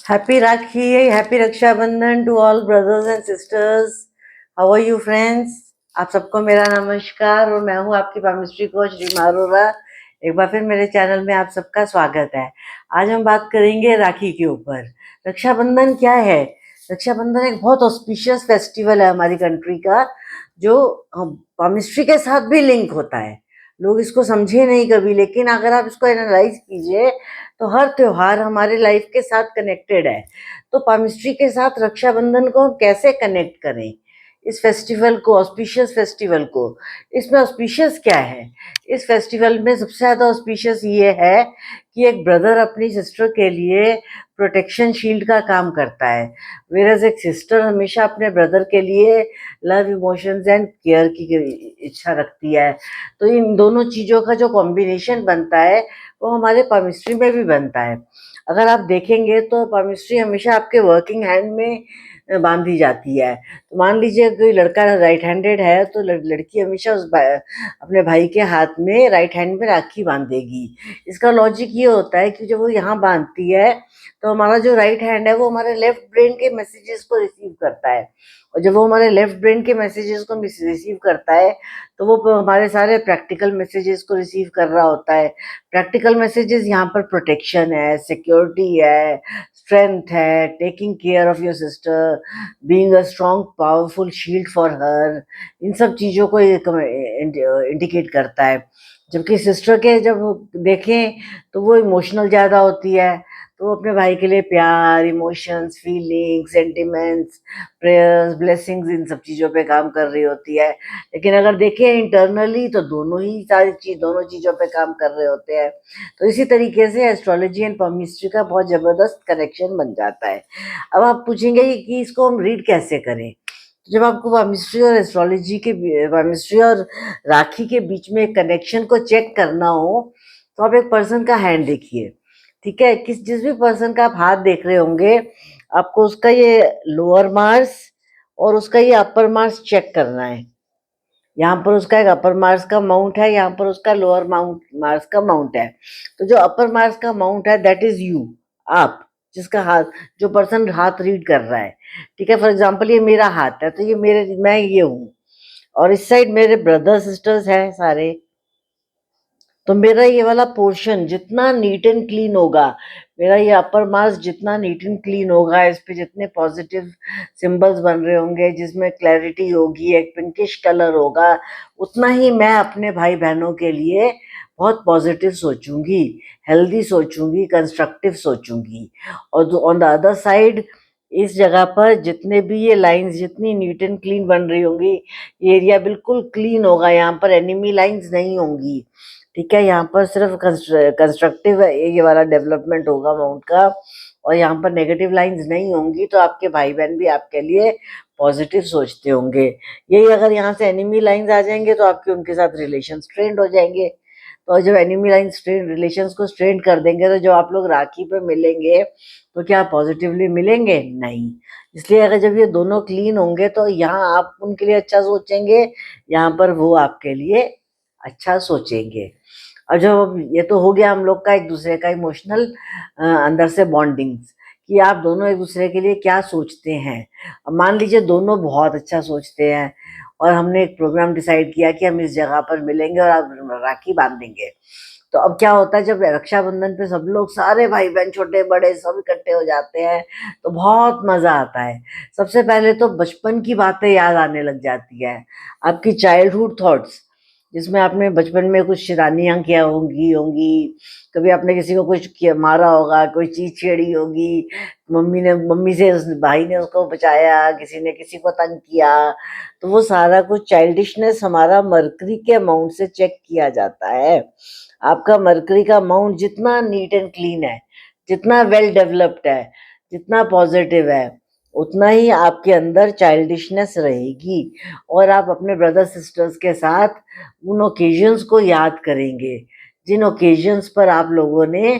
Happy Rakhi, happy Raksha Bandhan to all brothers and sisters. How are you friends? आप सबको मेरा नमस्कार और मैं हूँ आपकी केमिस्ट्री कोच रीमा अरोरा। एक बार फिर मेरे चैनल में आप सबका स्वागत है। आज हम बात करेंगे राखी के ऊपर। रक्षाबंधन क्या है? रक्षाबंधन एक बहुत ऑस्पिशियस फेस्टिवल है हमारी कंट्री का, जो केमिस्ट्री के साथ भी लिंक होता है। लोग इसको समझे नहीं कभी, लेकिन अगर आप इसको एनालाइज कीजिए तो हर त्योहार हमारे लाइफ के साथ कनेक्टेड है। तो पामिस्ट्री के साथ रक्षाबंधन को हम कैसे कनेक्ट करें, इस फेस्टिवल को, ऑस्पिशियस फेस्टिवल को। इसमें ऑस्पिशियस क्या है? इस फेस्टिवल में सबसे ज़्यादा ऑस्पिशियस ये है कि एक ब्रदर अपनी सिस्टर के लिए प्रोटेक्शन शील्ड का काम करता है, वेरएज एक सिस्टर हमेशा अपने ब्रदर के लिए लव, इमोशंस एंड केयर की इच्छा रखती है। तो इन दोनों चीज़ों का जो कॉम्बिनेशन बनता है वो हमारे पामिस्ट्री में भी बनता है। अगर आप देखेंगे तो पामिस्ट्री हमेशा आपके वर्किंग हैंड में बांधी जाती है। तो मान लीजिए कोई लड़का राइट हैंडेड है तो लड़की हमेशा अपने भाई के हाथ में राइट हैंड में राखी बांधेगी। इसका लॉजिक ये होता है कि जब वो यहाँ बांधती है तो हमारा जो राइट हैंड है वो हमारे लेफ्ट ब्रेन के मैसेजेस को रिसीव करता है, और जब वो हमारे लेफ्ट ब्रेन के मैसेजेस को रिसीव करता है तो वो हमारे सारे प्रैक्टिकल मैसेजेस को रिसीव कर रहा होता है। प्रैक्टिकल मैसेजेस यहाँ पर प्रोटेक्शन है, सिक्योरिटी है, स्ट्रेंथ है, taking care of your sister, being a strong powerful shield for her, इन सब चीज़ों को इंडिकेट करता है। जबकि सिस्टर के जब देखें तो वो इमोशनल ज़्यादा होती है, तो वो अपने भाई के लिए प्यार, emotions, feelings, sentiments, prayers, blessings, इन सब चीज़ों पे काम कर रही होती है। लेकिन अगर देखें इंटरनली तो दोनों चीज़ों पे काम कर रहे होते हैं। तो इसी तरीके से एस्ट्रोलॉजी एंड पामिस्ट्री का बहुत ज़बरदस्त कनेक्शन बन जाता है। अब आप पूछेंगे कि इसको हम रीड कैसे करें? जब आपको पामिस्ट्री और एस्ट्रोलॉजी के पामिस्ट्री और राखी के बीच में कनेक्शन को चेक करना हो तो आप एक पर्सन का हैंड देखिए, ठीक है? जिस भी पर्सन का आप हाथ देख रहे होंगे, आपको उसका ये लोअर मार्स और उसका ये अपर मार्स चेक करना है। यहाँ पर उसका एक अपर मार्स का माउंट है, यहाँ पर उसका लोअर मार्स का माउंट है। तो जो अपर मार्स का माउंट है दैट इज यू, आप, जिसका हाथ, जो पर्सन हाथ रीड कर रहा है, ठीक है? फॉर एग्जाम्पल ये मेरा हाथ है तो मैं ये हूँ, और इस साइड मेरे ब्रदर सिस्टर्स हैं सारे। तो मेरा ये वाला पोर्शन जितना नीट एंड क्लीन होगा, मेरा ये अपर मार्स जितना नीट एंड क्लीन होगा, इस पे जितने पॉजिटिव सिंबल्स बन रहे होंगे, जिसमें क्लैरिटी होगी, एक पिंकिश कलर होगा, उतना ही मैं अपने भाई बहनों के लिए बहुत पॉजिटिव सोचूंगी, हेल्दी सोचूंगी, कंस्ट्रक्टिव सोचूंगी। और ऑन द अदर साइड, इस जगह पर जितने भी ये लाइंस जितनी नीट एंड क्लीन बन रही होंगी, ये एरिया बिल्कुल क्लीन होगा, यहाँ पर एनिमी लाइंस नहीं होंगी, ठीक है? यहाँ पर सिर्फ कंस्ट्रक्टिव ये वाला डेवलपमेंट होगा माउंट का, और यहाँ पर नेगेटिव लाइंस नहीं होंगी, तो आपके भाई बहन भी आपके लिए पॉजिटिव सोचते होंगे। यही अगर यहाँ से एनिमी लाइंस आ जाएंगे तो आपके उनके साथ रिलेशन स्ट्रेंड हो जाएंगे। तो जब एनिमी लाइन स्ट्रेन रिलेशंस को स्ट्रेन कर देंगे तो जब आप लोग राखी पे मिलेंगे तो क्या पॉजिटिवली मिलेंगे? नहीं। इसलिए अगर जब ये दोनों क्लीन होंगे तो यहाँ आप उनके लिए अच्छा सोचेंगे, यहाँ पर वो आपके लिए अच्छा सोचेंगे। और जब ये तो हो गया हम लोग का एक दूसरे का इमोशनल अंदर से बॉन्डिंग्स, कि आप दोनों एक दूसरे के लिए क्या सोचते हैं। अब मान लीजिए दोनों बहुत अच्छा सोचते हैं और हमने एक प्रोग्राम डिसाइड किया कि हम इस जगह पर मिलेंगे और आप राखी बांधेंगे। तो अब क्या होता है, जब रक्षाबंधन पे सब लोग, सारे भाई बहन छोटे बड़े सब इकट्ठे हो जाते हैं तो बहुत मजा आता है। सबसे पहले तो बचपन की बातें याद आने लग जाती है, आपकी चाइल्डहुड थॉट्स, जिसमें आपने बचपन में कुछ शैतानियाँ किया होंगी, कभी आपने किसी को कुछ किया, मारा होगा, कोई चीज़ छेड़ी होगी, मम्मी से उस भाई ने उसको बचाया, किसी ने किसी को तंग किया। तो वो सारा कुछ चाइल्डिशनेस हमारा मरकरी के अमाउंट से चेक किया जाता है। आपका मरकरी का अमाउंट जितना नीट एंड क्लीन है, जितना वेल डेवलप्ड है, जितना पॉजिटिव है, उतना ही आपके अंदर चाइल्डिशनेस रहेगी, और आप अपने ब्रदर सिस्टर्स के साथ उन ओकेजन्स को याद करेंगे जिन ओकेजन्स पर आप लोगों ने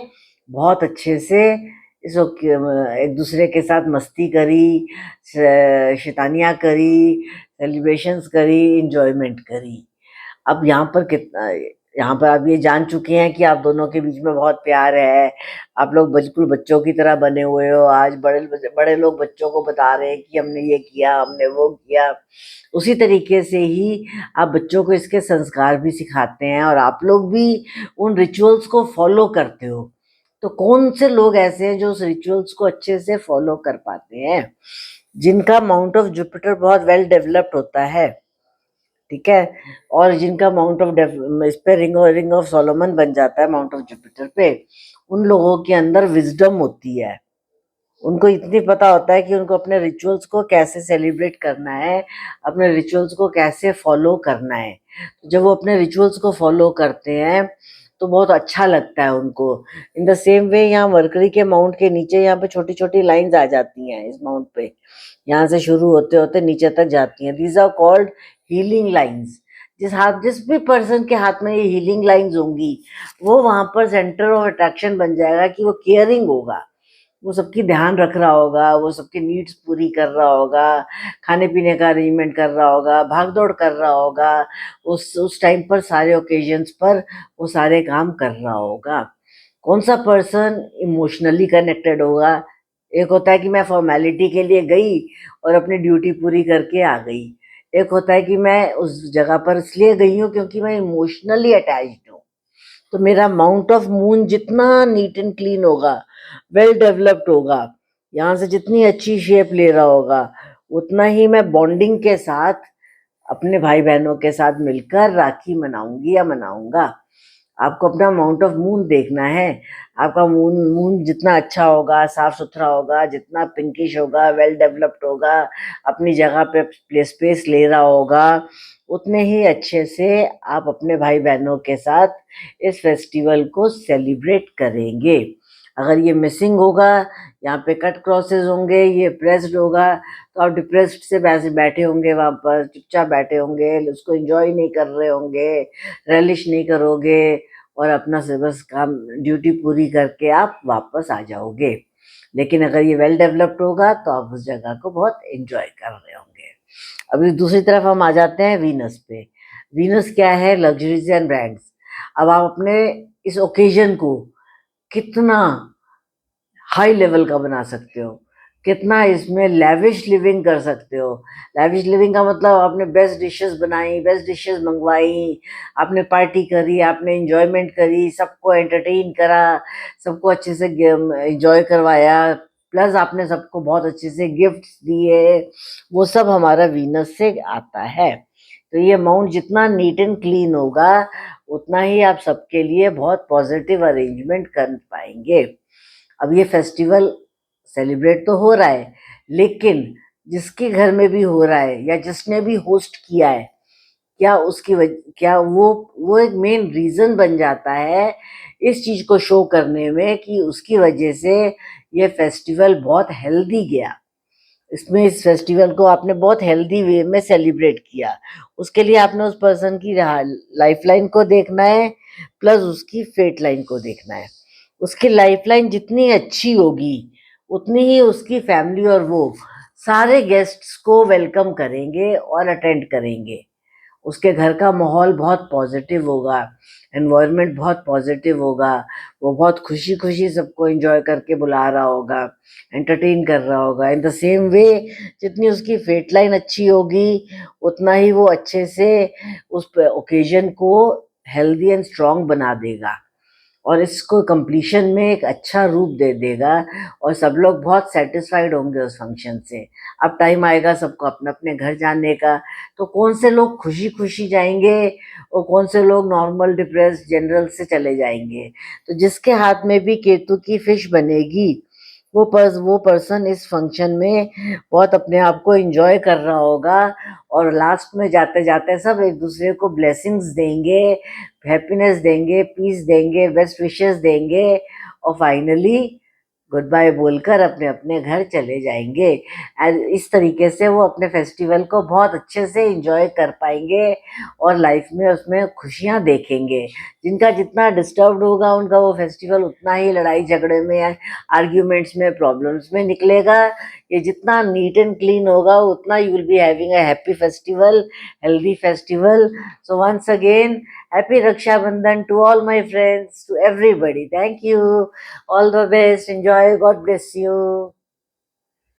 बहुत अच्छे से एक दूसरे के साथ मस्ती करी, शैतानियाँ करी, सेलिब्रेशंस करी, इंजॉयमेंट करी। अब यहाँ पर कितना यहाँ पर आप ये जान चुके हैं कि आप दोनों के बीच में बहुत प्यार है, आप लोग बिल्कुल बच्चों की तरह बने हुए हो। आज बड़े बड़े लोग बच्चों को बता रहे हैं कि हमने ये किया, हमने वो किया। उसी तरीके से ही आप बच्चों को इसके संस्कार भी सिखाते हैं और आप लोग भी उन रिचुअल्स को फॉलो करते हो। तो कौन से लोग ऐसे हैं जो उस रिचुअल्स को अच्छे से फॉलो कर पाते हैं, जिनका माउंट ऑफ जुपिटर बहुत वेल डेवलप्ड होता है, ठीक है, और जिनका माउंट ऑफ इस पे रिंग ऑफ सोलोमन बन जाता है माउंट ऑफ जुपिटर पे, उन लोगों के अंदर विजडम होती है। उनको इतनी पता होता है कि उनको अपने रिचुअल्स को कैसे सेलिब्रेट करना है, अपने रिचुअल्स को कैसे फॉलो करना है। जब वो अपने रिचुअल्स को फॉलो करते हैं तो बहुत अच्छा लगता है उनको। इन द सेम वे यहाँ मरकरी के माउंट के नीचे यहाँ पे छोटी छोटी लाइंस आ जाती हैं इस माउंट पे, यहाँ से शुरू होते होते नीचे तक जाती हैं। These are called healing lines. जिस भी पर्सन के हाथ में ये हीलिंग लाइंस होंगी, वो वहां पर सेंटर ऑफ अट्रैक्शन बन जाएगा कि वो केयरिंग होगा, वो सबकी ध्यान रख रहा होगा, वो सबकी नीड्स पूरी कर रहा होगा, खाने पीने का अरेंजमेंट कर रहा होगा, भाग दौड़ कर रहा होगा, उस टाइम पर सारे ओकेजन्स पर वो सारे काम कर रहा होगा। कौन सा पर्सन इमोशनली कनेक्टेड होगा? एक होता है कि मैं फॉर्मेलिटी के लिए गई और अपनी ड्यूटी पूरी करके आ गई। एक होता है कि मैं उस जगह पर इसलिए गई हूँ क्योंकि मैं इमोशनली अटैच्ड हूँ। तो मेरा माउंट ऑफ मून जितना नीट एंड क्लीन होगा, वेल डेवलप्ड होगा, यहाँ से जितनी अच्छी शेप ले रहा होगा, उतना ही मैं बॉन्डिंग के साथ अपने भाई बहनों के साथ मिलकर राखी मनाऊंगी या मनाऊंगा। आपको अपना माउंट ऑफ मून देखना है। आपका मून मून जितना अच्छा होगा, साफ सुथरा होगा, जितना पिंकिश होगा, वेल डेवलप्ड होगा, अपनी जगह पे प्ले स्पेस ले रहा होगा, उतने ही अच्छे से आप अपने भाई बहनों के साथ इस फेस्टिवल को सेलिब्रेट करेंगे। अगर ये मिसिंग होगा, यहाँ पे कट क्रॉसेस होंगे, ये प्रेस्ड होगा, तो आप डिप्रेस्ड से वैसे बैठे होंगे, वहाँ पर चुपचाप बैठे होंगे, उसको एंजॉय नहीं कर रहे होंगे, रेलिश नहीं करोगे और अपना से बस काम ड्यूटी पूरी करके आप वापस आ जाओगे। लेकिन अगर ये वेल डेवलप्ड होगा तो आप उस जगह को बहुत एंजॉय कर रहे होंगे। अभी दूसरी तरफ हम आ जाते हैं वीनस पे। वीनस क्या है? Luxuries and brands. अब आप अपने इस ओकेजन को कितना हाई लेवल का बना सकते हो, कितना इसमें लैविश लिविंग कर सकते हो। लैविश लिविंग का मतलब आपने बेस्ट डिशेस बनाई, बेस्ट डिशेस मंगवाई, आपने पार्टी करी, आपने एंजॉयमेंट करी, सबको एंटरटेन करा, सबको अच्छे से एंजॉय करवाया, प्लस आपने सबको बहुत अच्छे से गिफ्ट्स दिए। वो सब हमारा वीनस से आता है। तो ये अमाउंट जितना नीट एंड क्लीन होगा, उतना ही आप सबके लिए बहुत पॉजिटिव अरेंजमेंट कर पाएंगे। अब ये फेस्टिवल सेलिब्रेट तो हो रहा है, लेकिन जिसके घर में भी हो रहा है या जिसने भी होस्ट किया है, क्या उसकी क्या वो एक मेन रीजन बन जाता है इस चीज को शो करने में कि उसकी वजह से ये फेस्टिवल बहुत हेल्दी गया। इसमें इस फेस्टिवल को आपने बहुत हेल्दी वे में सेलिब्रेट किया। उसके लिए आपने उस पर्सन की लाइफ लाइन को देखना है, प्लस उसकी फेट लाइन को देखना है। उसकी लाइफ लाइन जितनी अच्छी होगी, उतनी ही उसकी फैमिली और वो सारे गेस्ट्स को वेलकम करेंगे और अटेंड करेंगे। उसके घर का माहौल बहुत पॉजिटिव होगा, एनवायरनमेंट बहुत पॉजिटिव होगा, वो बहुत खुशी खुशी सबको एंजॉय करके बुला रहा होगा, एंटरटेन कर रहा होगा। इन द सेम वे, जितनी उसकी फेट लाइन अच्छी होगी, उतना ही वो अच्छे से उस ओकेजन को हेल्दी एंड स्ट्रांग बना देगा और इसको कंप्लीशन में एक अच्छा रूप दे देगा और सब लोग बहुत सेटिस्फाइड होंगे उस फंक्शन से। अब टाइम आएगा सबको अपने अपने घर जाने का, तो कौन से लोग खुशी खुशी जाएंगे और कौन से लोग नॉर्मल डिप्रेस जनरल से चले जाएंगे। तो जिसके हाथ में भी केतु की फिश बनेगी, वो पर्सन इस फंक्शन में बहुत अपने आप को एंजॉय कर रहा होगा और लास्ट में जाते जाते सब एक दूसरे को ब्लेसिंग्स देंगे, हैप्पीनेस देंगे, पीस देंगे, बेस्ट विशेस देंगे और फाइनली गुड बाय बोलकर अपने अपने घर चले जाएंगे। एंड इस तरीके से वो अपने फेस्टिवल को बहुत अच्छे से एंजॉय कर पाएंगे और लाइफ में उसमें खुशियाँ देखेंगे। जिनका जितना डिस्टर्ब्ड होगा उनका वो फेस्टिवल उतना ही लड़ाई झगड़े में या आर्ग्यूमेंट्स में प्रॉब्लम्स में निकलेगा। ये जितना नीट एंड क्लीन होगा उतना you will be having a happy festival, healthy festival. So once again happy Rakshabandhan to all my friends, to everybody. Thank you, all the best, enjoy, God bless you.